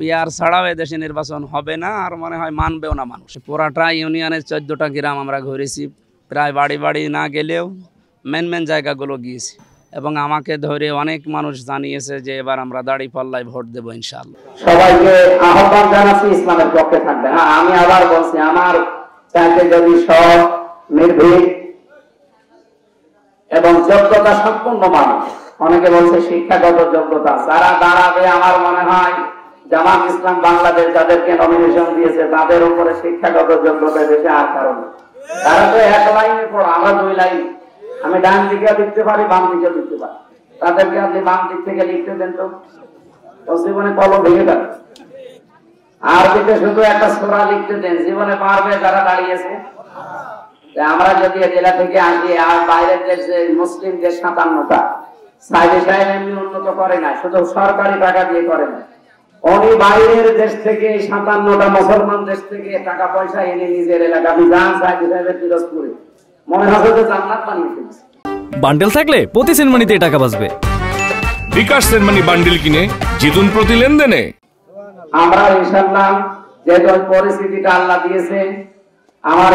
Peer ছাড়াও এদেশে নির্বাচন হবে না, আর মনে হয় মানবেও না মানুষ। পুরাটা ইউনিয়নের 14টা গ্রাম আমরা ঘুরেছি, প্রায় বাড়ি বাড়ি না গেলেও মেন জায়গাগুলো গিয়েছি, এবং আমাকে ধরে অনেক মানুষ জানিয়েছে যে এবার আমরা দাঁড়িপাল্লায় ভোট দেবো ইনশাআল্লাহ। সবাইকে আহ্বান জানাচ্ছি ইসলামের পক্ষে থাকবে। হ্যাঁ, আমি আবার বলছি, আমার চাইতে যদি সৎ, নির্ভীক এবং যোগ্যতা সম্পন্ন মানুষ, অনেকে বলছে শিক্ষাগত যোগ্যতা, যারা দাঁড়াবে আমার মনে হয় জামাত ইসলাম বাংলাদেশ যাদেরকে নমিনেশন দিয়েছে তাদের উপরে শিক্ষাগত যোগ্যতা দেশে আর কারণ। তারা তো এক লাইনে পড়ো, আমরা 2 লাইন। আমি ডান দিকে লিখতে পারি, বাম দিকে লিখতে পারি। তাদেরকে আপনি বাম দিক থেকে লিখতে দেন তো জীবনে কলম ভেঙে যাবে। আর দিকে শুধু একটা সূরা লিখতে দেন, জীবনে পারবে যারা দাঁড়িয়েছে। আমরা যদি জেলা থেকে আসি, আর বাইরের দেশে মুসলিম দেশ 57টা, সাইদে সাহেব এমনি উন্নত করে না, শুধু সরকারি টাকা দিয়ে করে না। উনি বাইরের দেশ থেকে 57টা মুসলমান দেশ থেকে টাকা পয়সা এনে নিজের এলাকা, আমি যান সাইদে সাহেবের পিরোজপুরে, মনে হয় যে জান্নাত বানিয়ে ফেলছে। বান্ডেল থাকলে প্রতি সেনমানিতে টাকা বাঁচবে। বিকাশ সেনমানি বান্ডেল কিনে জিতুন প্রতি লেনদেনে। আমরা ইনশাআল্লাহ যে পরিস্থিতিটা আল্লাহ দিয়েছে, আমার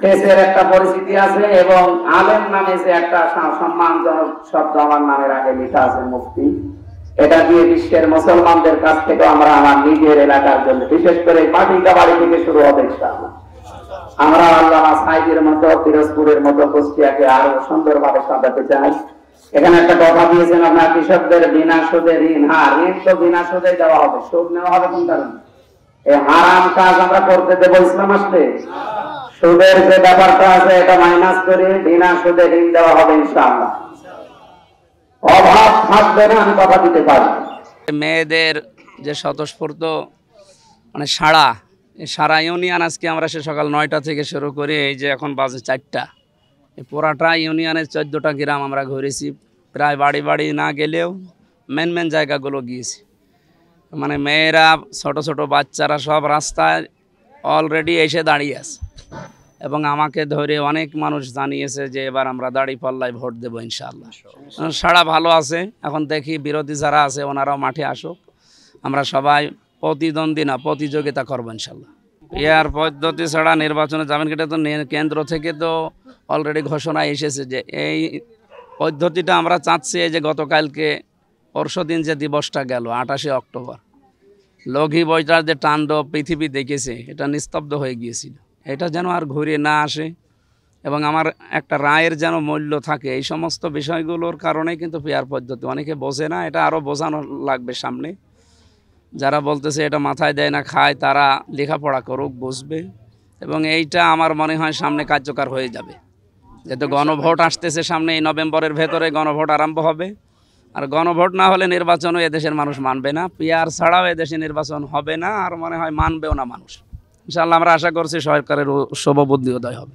দেশের একটা পরিস্থিতি আছে, এবং আলেম নামে যে একটা সম্মানজনক শব্দ আমার নামের আগে লেখা আছে মুফতি, এটা দিয়ে বিশ্বের মুসলমানদের কাছ থেকে আমরা আমার নিজের এলাকার জন্য, বিশেষ করে পাটিকা বাড়ি থেকে শুরু হবে ইনশাআল্লাহ, আমরা আল্লামা সাইদের মতো, পিরোজপুরের মতো কুষ্টিয়াকে আরো সুন্দরভাবে সাজাতে চাই। এখানে একটা কথা দিয়েছেন আপনার, কৃষকদের বিনা সুদে ঋণ। হ্যাঁ, ঋণ তো বিনা সুদে দেওয়া হবে, সুদ নেওয়া হবে কোন কারণে? এই হারাম কাজ আমরা করতে দেবো ইসলাম আসলে? সুদের যে ব্যাপারটা আছে এটা মাইনাস করে বিনা সুদে ঋণ দেওয়া হবে ইনশাআল্লাহ। অভাব থাকবে না, আমি কথা দিতে পারি। মেয়েদের যে স্বতঃস্ফূর্ত মানে সারা ইউনিয়ন, আজকে আমরা সে সকাল 9টা থেকে শুরু করে এই যে এখন বাজে 4টা, এই পুরাটা ইউনিয়নের 14টা গ্রাম আমরা ঘুরেছি, প্রায় বাড়ি বাড়ি না গেলেও মেন জায়গাগুলো গিয়েছি। মানে মেয়েরা, ছোট ছোট বাচ্চারা সব রাস্তায় অলরেডি এসে দাঁড়িয়ে আছে, এবং আমাকে ধরে অনেক মানুষ জানিয়েছে যে এবার আমরা দাঁড়িপাল্লায় ভোট দেবো ইনশাআল্লাহ। সাড়া ভালো আছে। এখন দেখি বিরোধী যারা আছে ওনারাও মাঠে আসুক, আমরা সবাই প্রতিদ্বন্দ্বী না প্রতিযোগিতা করবো ইনশাআল্লাহ। ইয়ার পদ্ধতি ছাড়া নির্বাচনে যাবেন, এটা তো কেন্দ্র থেকে তো অলরেডি ঘোষণা এসেছে যে এই পদ্ধতিটা আমরা চাচ্ছি। এই যে গতকালকে পরশুদিন যে দিবসটা গেল 28শে অক্টোবর, লঘি বইটার যে তাণ্ডব পৃথিবী দেখেছে, এটা নিস্তব্ধ হয়ে গিয়েছিল। এটা যেন আর ঘুরে না আসে, এবং আমার একটা রায়ের যেন মূল্য থাকে। এই সমস্ত বিষয়গুলোর কারণে কিন্তু পিয়ার পদ্ধতি অনেকে বোঝে না, এটা আরও বোঝানো লাগবে সামনে। যারা বলতেছে এটা মাথায় দেয় না, খায়, তারা লেখাপড়া করুক, বুঝবে, এবং এইটা আমার মনে হয় সামনে কার্যকর হয়ে যাবে। যেহেতু গণভোট আসতেছে সামনে, এই নভেম্বরের ভেতরে গণভোট আরম্ভ হবে, আর গণভোট না হলে নির্বাচনও এদেশের মানুষ মানবে না। পিয়ার ছাড়াও এদেশে নির্বাচন হবে না, আর মনে হয় মানবেও না মানুষ। ইনশাআল্লাহ আমরা আশা করছি সরকারের শুভবুদ্ধি উদয় হবে।